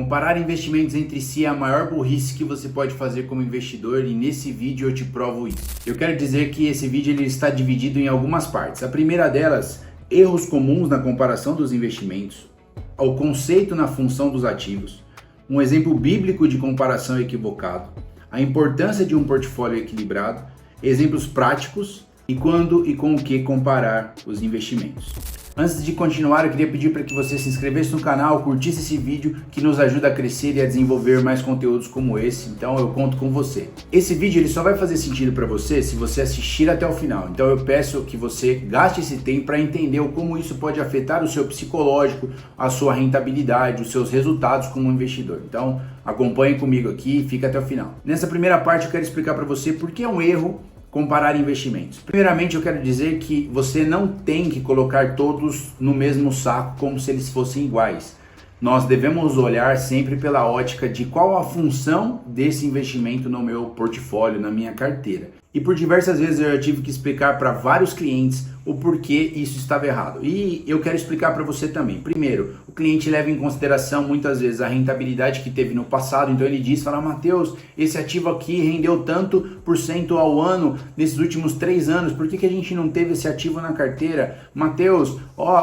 Comparar investimentos entre si é a maior burrice que você pode fazer como investidor e nesse vídeo eu te provo isso. Eu quero dizer que esse vídeo ele está dividido em algumas partes. A primeira delas, erros comuns na comparação dos investimentos, o conceito na função dos ativos, um exemplo bíblico de comparação equivocado, a importância de um portfólio equilibrado, exemplos práticos e quando e com o que comparar os investimentos. Antes de continuar, eu queria pedir para que você se inscrevesse no canal, curtisse esse vídeo que nos ajuda a crescer e a desenvolver mais conteúdos como esse, então eu conto com você. Esse vídeo ele só vai fazer sentido para você se você assistir até o final, então eu peço que você gaste esse tempo para entender como isso pode afetar o seu psicológico, a sua rentabilidade, os seus resultados como investidor. Então acompanhe comigo aqui e fica até o final. Nessa primeira parte eu quero explicar para você por que é um erro comparar investimentos. Primeiramente, eu quero dizer que você não tem que colocar todos no mesmo saco como se eles fossem iguais. Nós devemos olhar sempre pela ótica de qual a função desse investimento no meu portfólio, na minha carteira. E por diversas vezes eu tive que explicar para vários clientes o porquê isso estava errado. E eu quero explicar para você também. Primeiro, o cliente leva em consideração muitas vezes a rentabilidade que teve no passado. Então ele diz, fala, Matheus, esse ativo aqui rendeu tanto por cento ao ano nesses últimos 3 anos. Por que a gente não teve esse ativo na carteira? Matheus,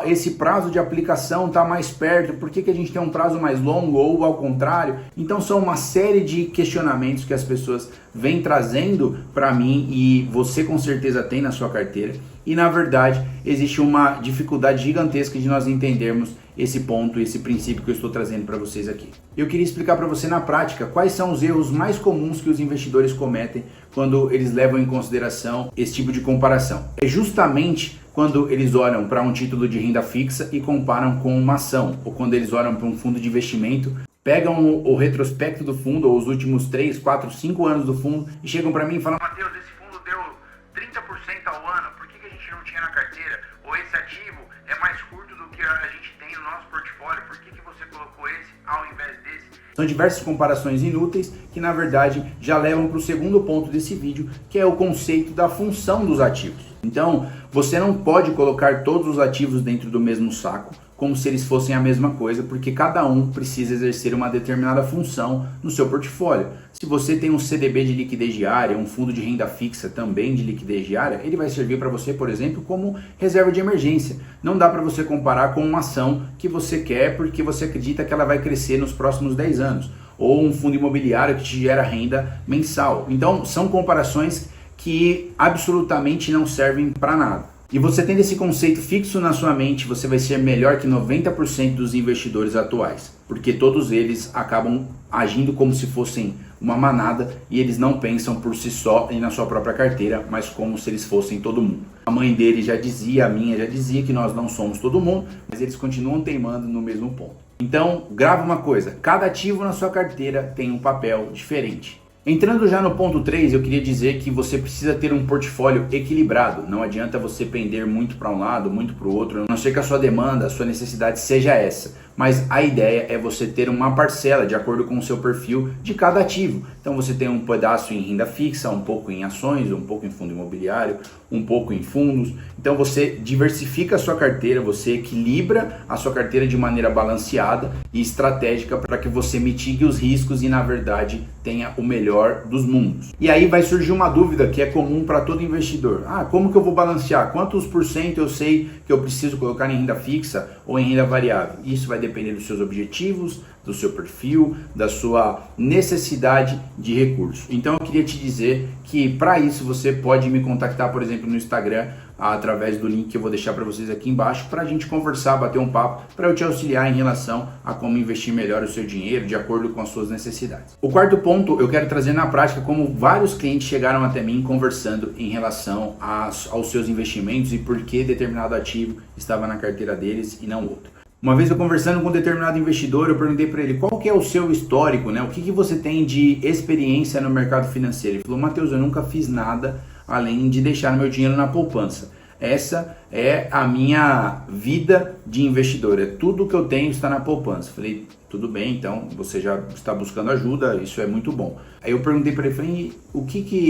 esse prazo de aplicação está mais perto. Por que a gente tem um prazo mais longo ou ao contrário? Então são uma série de questionamentos que as pessoas vêm trazendo para mim e você com certeza tem na sua carteira. E na verdade existe uma dificuldade gigantesca de nós entendermos esse ponto, esse princípio que eu estou trazendo para vocês aqui. Eu queria explicar para você na prática quais são os erros mais comuns que os investidores cometem quando eles levam em consideração esse tipo de comparação. É justamente quando eles olham para um título de renda fixa e comparam com uma ação, ou quando eles olham para um fundo de investimento, pegam o retrospecto do fundo, ou os últimos 3, 4, 5 anos do fundo e chegam para mim e falam, Matheus, esse fundo deu 30% ao ano, por que a gente não tinha na carteira? Ou esse ativo é mais curto do que a gente tem no nosso portfólio, por que você colocou esse ao invés desse? São diversas comparações inúteis que na verdade já levam para o segundo ponto desse vídeo, que é o conceito da função dos ativos. Então, você não pode colocar todos os ativos dentro do mesmo saco, como se eles fossem a mesma coisa, porque cada um precisa exercer uma determinada função no seu portfólio. Se você tem um CDB de liquidez diária, um fundo de renda fixa também de liquidez diária, ele vai servir para você, por exemplo, como reserva de emergência. Não dá para você comparar com uma ação que você quer porque você acredita que ela vai crescer nos próximos 10 anos, ou um fundo imobiliário que te gera renda mensal. Então, são comparações que absolutamente não servem para nada. E você tendo esse conceito fixo na sua mente, você vai ser melhor que 90% dos investidores atuais, porque todos eles acabam agindo como se fossem uma manada e eles não pensam por si só e na sua própria carteira, mas como se eles fossem todo mundo. A mãe dele já dizia, a minha já dizia que nós não somos todo mundo, mas eles continuam teimando no mesmo ponto. Então, grava uma coisa, cada ativo na sua carteira tem um papel diferente. Entrando já no ponto 3, eu queria dizer que você precisa ter um portfólio equilibrado. Não adianta você pender muito para um lado, muito para o outro, a não ser que a sua demanda, a sua necessidade seja essa. Mas a ideia é você ter uma parcela de acordo com o seu perfil de cada ativo. Então você tem um pedaço em renda fixa, um pouco em ações, um pouco em fundo imobiliário, um pouco em fundos. Então você diversifica a sua carteira, você equilibra a sua carteira de maneira balanceada e estratégica para que você mitigue os riscos e na verdade tenha o melhor dos mundos. E aí vai surgir uma dúvida que é comum para todo investidor. Como que eu vou balancear? Quantos por cento eu sei que eu preciso colocar em renda fixa ou em renda variável? Isso vai depender dos seus objetivos, do seu perfil, da sua necessidade de recurso. Então eu queria te dizer que para isso você pode me contactar, por exemplo, no Instagram, através do link que eu vou deixar para vocês aqui embaixo, para a gente conversar, bater um papo, para eu te auxiliar em relação a como investir melhor o seu dinheiro de acordo com as suas necessidades. O quarto ponto eu quero trazer na prática como vários clientes chegaram até mim conversando em relação aos seus investimentos e por que determinado ativo estava na carteira deles e não outro. Uma vez eu conversando com um determinado investidor, eu perguntei para ele qual que é o seu histórico, né? O que você tem de experiência no mercado financeiro? Ele falou, Matheus, eu nunca fiz nada além de deixar meu dinheiro na poupança. Essa é a minha vida de investidor, é tudo que eu tenho está na poupança. Falei, tudo bem, então você já está buscando ajuda, isso é muito bom. Aí eu perguntei para ele, falei,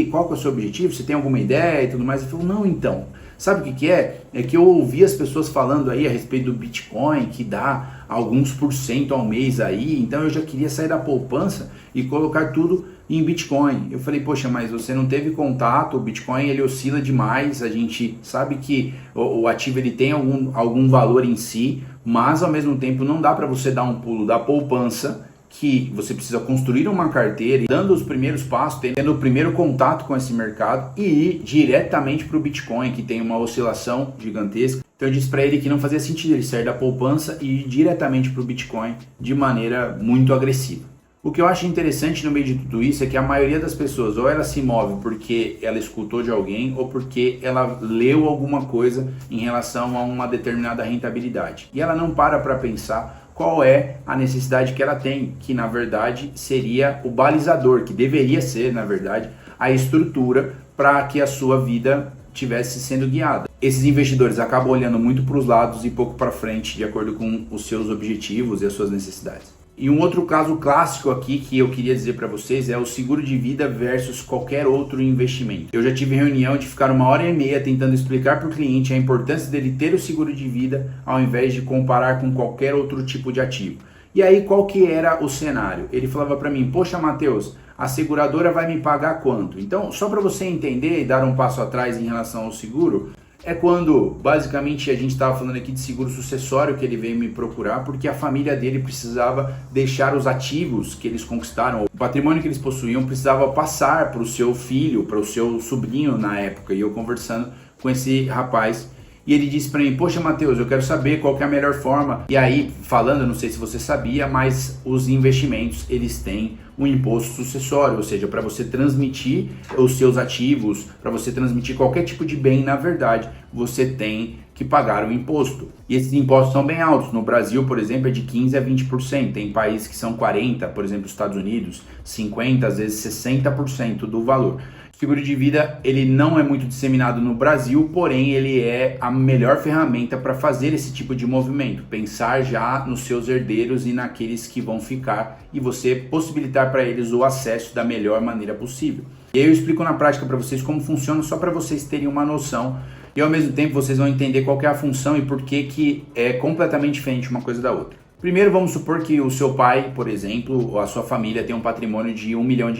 qual que é o seu objetivo? Você tem alguma ideia e tudo mais? Ele falou, não, então, sabe o que é? É que eu ouvi as pessoas falando aí a respeito do Bitcoin, que dá alguns % ao mês aí, então eu já queria sair da poupança e colocar tudo em Bitcoin. Eu falei, poxa, mas você não teve contato, o Bitcoin ele oscila demais, a gente sabe que o ativo ele tem algum valor em si, mas ao mesmo tempo não dá para você dar um pulo da poupança, que você precisa construir uma carteira, dando os primeiros passos, tendo o primeiro contato com esse mercado e ir diretamente para o Bitcoin, que tem uma oscilação gigantesca. Então eu disse para ele que não fazia sentido ele sair da poupança e ir diretamente para o Bitcoin de maneira muito agressiva. O que eu acho interessante no meio de tudo isso é que a maioria das pessoas ou ela se move porque ela escutou de alguém ou porque ela leu alguma coisa em relação a uma determinada rentabilidade. E ela não para pensar qual é a necessidade que ela tem, que na verdade seria o balizador, que deveria ser, na verdade, a estrutura para que a sua vida estivesse sendo guiada. Esses investidores acabam olhando muito para os lados e pouco para frente, de acordo com os seus objetivos e as suas necessidades. E um outro caso clássico aqui que eu queria dizer para vocês é o seguro de vida versus qualquer outro investimento. Eu já tive reunião de ficar 1h30 tentando explicar para o cliente a importância dele ter o seguro de vida ao invés de comparar com qualquer outro tipo de ativo. E aí qual que era o cenário? Ele falava para mim, poxa Matheus, a seguradora vai me pagar quanto? Então só para você entender e dar um passo atrás em relação ao seguro, é quando, basicamente, a gente estava falando aqui de seguro sucessório que ele veio me procurar porque a família dele precisava deixar os ativos que eles conquistaram, o patrimônio que eles possuíam precisava passar para o seu filho, para o seu sobrinho na época. E eu conversando com esse rapaz e ele disse para mim, poxa Matheus, eu quero saber qual que é a melhor forma. E aí, falando, não sei se você sabia, mas os investimentos, eles têm um imposto sucessório, ou seja, para você transmitir os seus ativos, para você transmitir qualquer tipo de bem, na verdade, você tem que pagar o imposto. E esses impostos são bem altos. No Brasil, por exemplo, é de 15% a 20%. Tem países que são 40%, por exemplo, Estados Unidos, 50%, às vezes 60% do valor. O seguro de vida ele não é muito disseminado no Brasil, porém ele é a melhor ferramenta para fazer esse tipo de movimento, pensar já nos seus herdeiros e naqueles que vão ficar e você possibilitar para eles o acesso da melhor maneira possível. E aí eu explico na prática para vocês como funciona, só para vocês terem uma noção e ao mesmo tempo vocês vão entender qual que é a função e por que é completamente diferente uma coisa da outra. Primeiro, vamos supor que o seu pai, por exemplo, ou a sua família tem um patrimônio de R$1 milhão.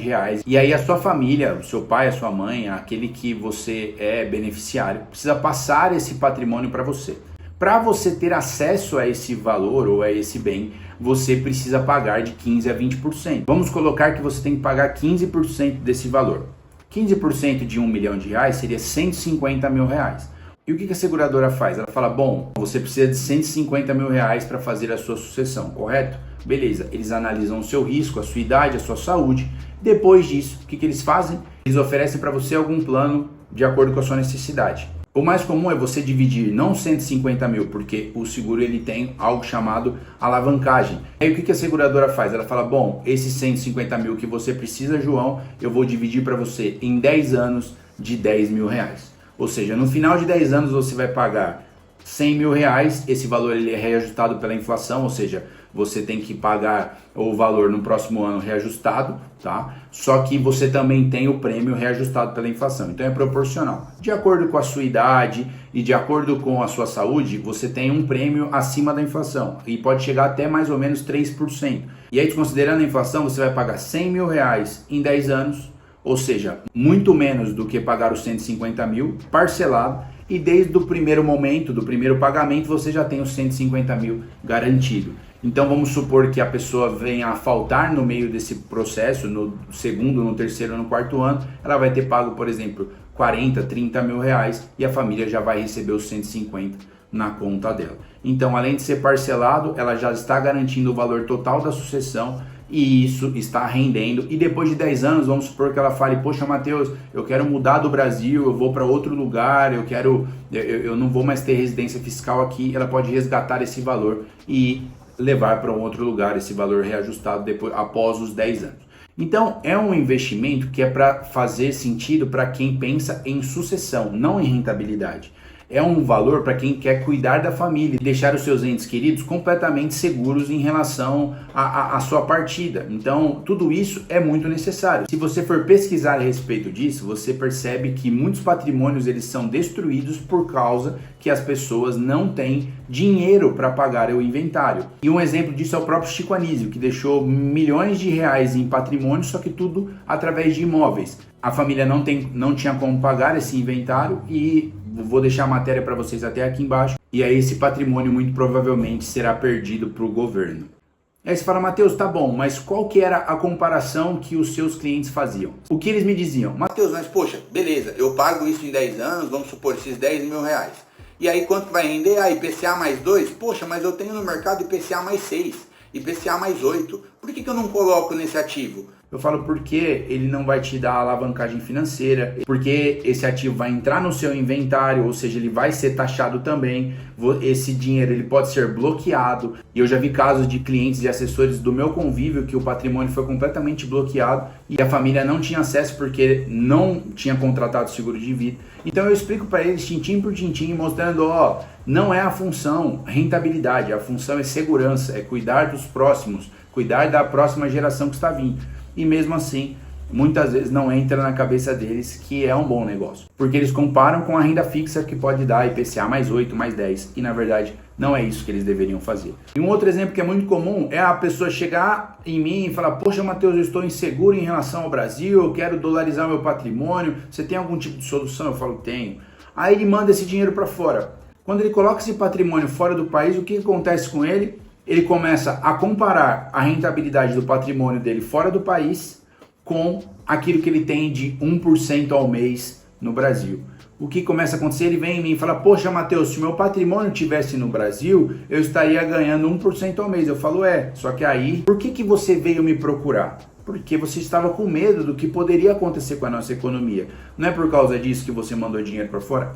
E aí a sua família, o seu pai, a sua mãe, aquele que você é beneficiário, precisa passar esse patrimônio para você. Para você ter acesso a esse valor ou a esse bem, você precisa pagar de 15% a 20%. Vamos colocar que você tem que pagar 15% desse valor. 15% de R$1 milhão seria R$150 mil. E o que a seguradora faz? Ela fala, bom, você precisa de R$150 mil para fazer a sua sucessão, correto? Beleza, eles analisam o seu risco, a sua idade, a sua saúde. Depois disso, o que eles fazem? Eles oferecem para você algum plano de acordo com a sua necessidade. O mais comum é você dividir não 150 mil, porque o seguro ele tem algo chamado alavancagem. Aí o que a seguradora faz? Ela fala, bom, esses 150 mil que você precisa, João, eu vou dividir para você em 10 anos de R$10 mil. Ou seja, no final de 10 anos você vai pagar R$100 mil, esse valor ele é reajustado pela inflação, ou seja, você tem que pagar o valor no próximo ano reajustado, tá? Só que você também tem o prêmio reajustado pela inflação, então é proporcional. De acordo com a sua idade e de acordo com a sua saúde, você tem um prêmio acima da inflação e pode chegar até mais ou menos 3%. E aí, desconsiderando a inflação, você vai pagar R$100 mil em 10 anos, ou seja, muito menos do que pagar os 150 mil parcelado, e desde o primeiro momento, do primeiro pagamento, você já tem os 150 mil garantido. Então vamos supor que a pessoa venha a faltar no meio desse processo, no segundo, no terceiro, no quarto ano, ela vai ter pago, por exemplo, 40, 30 mil reais e a família já vai receber os 150 na conta dela. Então, além de ser parcelado, ela já está garantindo o valor total da sucessão e isso está rendendo. E depois de 10 anos, vamos supor que ela fale, poxa Matheus, eu quero mudar do Brasil, eu vou para outro lugar, eu não vou mais ter residência fiscal aqui, ela pode resgatar esse valor e levar para um outro lugar esse valor reajustado depois, após os 10 anos. Então é um investimento que é para fazer sentido para quem pensa em sucessão, não em rentabilidade. é um valor para quem quer cuidar da família e deixar os seus entes queridos completamente seguros em relação à sua partida. Então, tudo isso é muito necessário. Se você for pesquisar a respeito disso, você percebe que muitos patrimônios eles são destruídos por causa que as pessoas não têm dinheiro para pagar o inventário. E um exemplo disso é o próprio Chico Anísio, que deixou milhões de reais em patrimônio, só que tudo através de imóveis. A família não tinha como pagar esse inventário e vou deixar a matéria para vocês até aqui embaixo. E aí esse patrimônio muito provavelmente será perdido para o governo. Aí você fala, Matheus, tá bom, mas qual que era a comparação que os seus clientes faziam? O que eles me diziam? Matheus, mas poxa, beleza, eu pago isso em 10 anos, vamos supor, esses 10 mil reais. E aí quanto vai render? Ah, IPCA mais 2? Poxa, mas eu tenho no mercado IPCA mais 6, IPCA mais 8. Por que eu não coloco nesse ativo? Eu falo porque ele não vai te dar alavancagem financeira, porque esse ativo vai entrar no seu inventário, ou seja, ele vai ser taxado também, esse dinheiro ele pode ser bloqueado. E eu já vi casos de clientes e assessores do meu convívio que o patrimônio foi completamente bloqueado e a família não tinha acesso porque não tinha contratado seguro de vida. Então eu explico para eles tintim por tintim, mostrando, ó, não é a função rentabilidade, a função é segurança, é cuidar dos próximos, cuidar da próxima geração que está vindo. E mesmo assim, muitas vezes não entra na cabeça deles que é um bom negócio. Porque eles comparam com a renda fixa que pode dar IPCA mais 8, mais 10. E na verdade, não é isso que eles deveriam fazer. E um outro exemplo que é muito comum é a pessoa chegar em mim e falar, poxa, Matheus, eu estou inseguro em relação ao Brasil, eu quero dolarizar meu patrimônio, você tem algum tipo de solução? Eu falo, tenho. Aí ele manda esse dinheiro para fora. Quando ele coloca esse patrimônio fora do país, o que acontece com ele? Ele começa a comparar a rentabilidade do patrimônio dele fora do país com aquilo que ele tem de 1% ao mês no Brasil. O que começa a acontecer? Ele vem em mim e fala, poxa, Matheus, se o meu patrimônio estivesse no Brasil, eu estaria ganhando 1% ao mês. Eu falo, só que aí, por que você veio me procurar? Porque você estava com medo do que poderia acontecer com a nossa economia. Não é por causa disso que você mandou dinheiro para fora?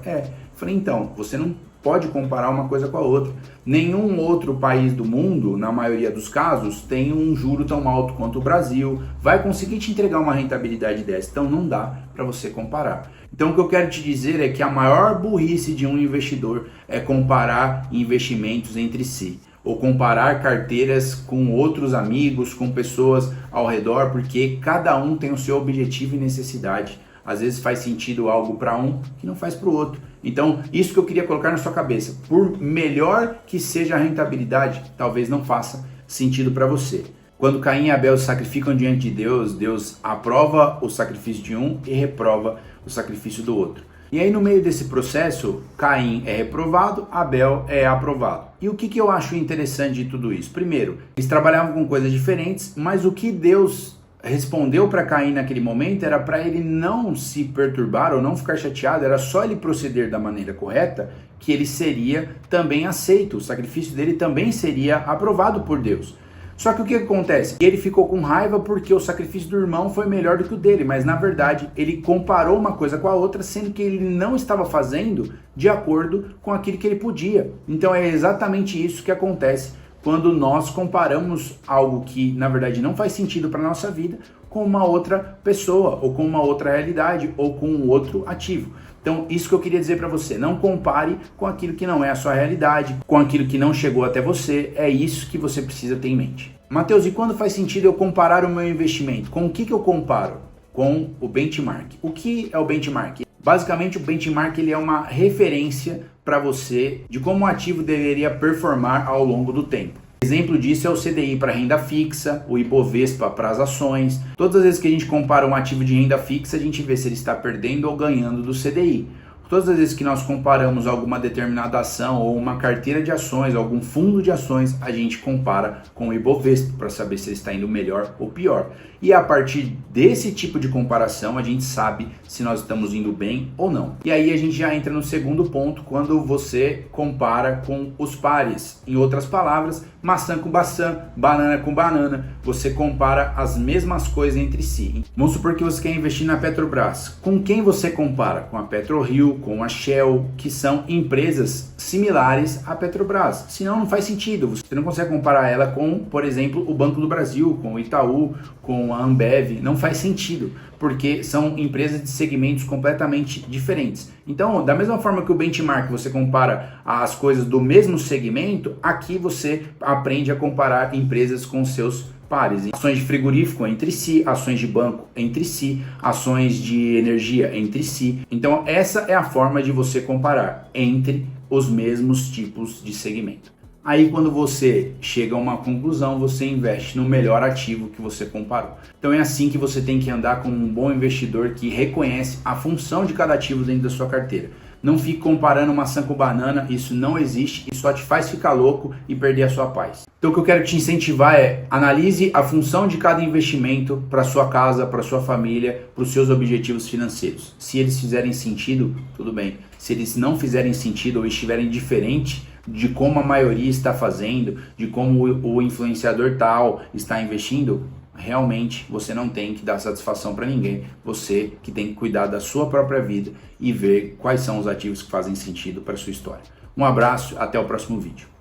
Falei, então, você não pode comparar uma coisa com a outra. Nenhum outro país do mundo, na maioria dos casos, tem um juro tão alto quanto o Brasil, vai conseguir te entregar uma rentabilidade dessa. Então não dá para você comparar. Então o que eu quero te dizer é que a maior burrice de um investidor é comparar investimentos entre si, ou comparar carteiras com outros amigos, com pessoas ao redor, porque cada um tem o seu objetivo e necessidade. Às vezes faz sentido algo para um que não faz para o outro. Então, isso que eu queria colocar na sua cabeça. Por melhor que seja a rentabilidade, talvez não faça sentido para você. Quando Caim e Abel se sacrificam diante de Deus, Deus aprova o sacrifício de um e reprova o sacrifício do outro. E aí no meio desse processo, Caim é reprovado, Abel é aprovado. E o que eu acho interessante de tudo isso? Primeiro, eles trabalhavam com coisas diferentes, mas o que Deus respondeu para Caim naquele momento era para ele não se perturbar ou não ficar chateado, era só ele proceder da maneira correta que ele seria também aceito, o sacrifício dele também seria aprovado por Deus. Só que o que acontece? Ele ficou com raiva porque o sacrifício do irmão foi melhor do que o dele, mas na verdade ele comparou uma coisa com a outra, sendo que ele não estava fazendo de acordo com aquilo que ele podia. Então é exatamente isso que acontece quando nós comparamos algo que na verdade não faz sentido para a nossa vida com uma outra pessoa, ou com uma outra realidade, ou com um outro ativo. Então, isso que eu queria dizer para você, não compare com aquilo que não é a sua realidade, com aquilo que não chegou até você, é isso que você precisa ter em mente. Matheus, e quando faz sentido eu comparar o meu investimento? Com o que eu comparo? Com o benchmark. O que é o benchmark? Basicamente, o benchmark ele é uma referência para você de como o ativo deveria performar ao longo do tempo. Exemplo disso é o CDI para renda fixa, o Ibovespa para as ações. Todas as vezes que a gente compara um ativo de renda fixa, a gente vê se ele está perdendo ou ganhando do CDI. Todas as vezes que nós comparamos alguma determinada ação ou uma carteira de ações, algum fundo de ações, a gente compara com o Ibovespa para saber se ele está indo melhor ou pior. E a partir desse tipo de comparação, a gente sabe se nós estamos indo bem ou não. E aí a gente já entra no segundo ponto, quando você compara com os pares. Em outras palavras, maçã com maçã, banana com banana. Você compara as mesmas coisas entre si. Vamos supor que você quer investir na Petrobras. Com quem você compara? Com a PetroRio, Brasil, com a Shell, que são empresas similares à Petrobras. Senão não faz sentido, você não consegue comparar ela com, por exemplo, o Banco do Brasil, com o Itaú, com a Ambev, não faz sentido, porque são empresas de segmentos completamente diferentes. Então, da mesma forma que o benchmark você compara as coisas do mesmo segmento, aqui você aprende a comparar empresas com seus pares. Ações de frigorífico entre si, ações de banco entre si, ações de energia entre si. Então, essa é a forma de você comparar entre os mesmos tipos de segmento. Aí, quando você chega a uma conclusão, você investe no melhor ativo que você comparou. Então é assim que você tem que andar como um bom investidor que reconhece a função de cada ativo dentro da sua carteira. Não fique comparando maçã com banana, isso não existe e só te faz ficar louco e perder a sua paz. Então o que eu quero te incentivar é analise a função de cada investimento para sua casa, para sua família, para os seus objetivos financeiros. Se eles fizerem sentido, tudo bem. Se eles não fizerem sentido ou estiverem diferentes de como a maioria está fazendo, de como o influenciador tal está investindo, realmente você não tem que dar satisfação para ninguém, você que tem que cuidar da sua própria vida e ver quais são os ativos que fazem sentido para a sua história. Um abraço, até o próximo vídeo.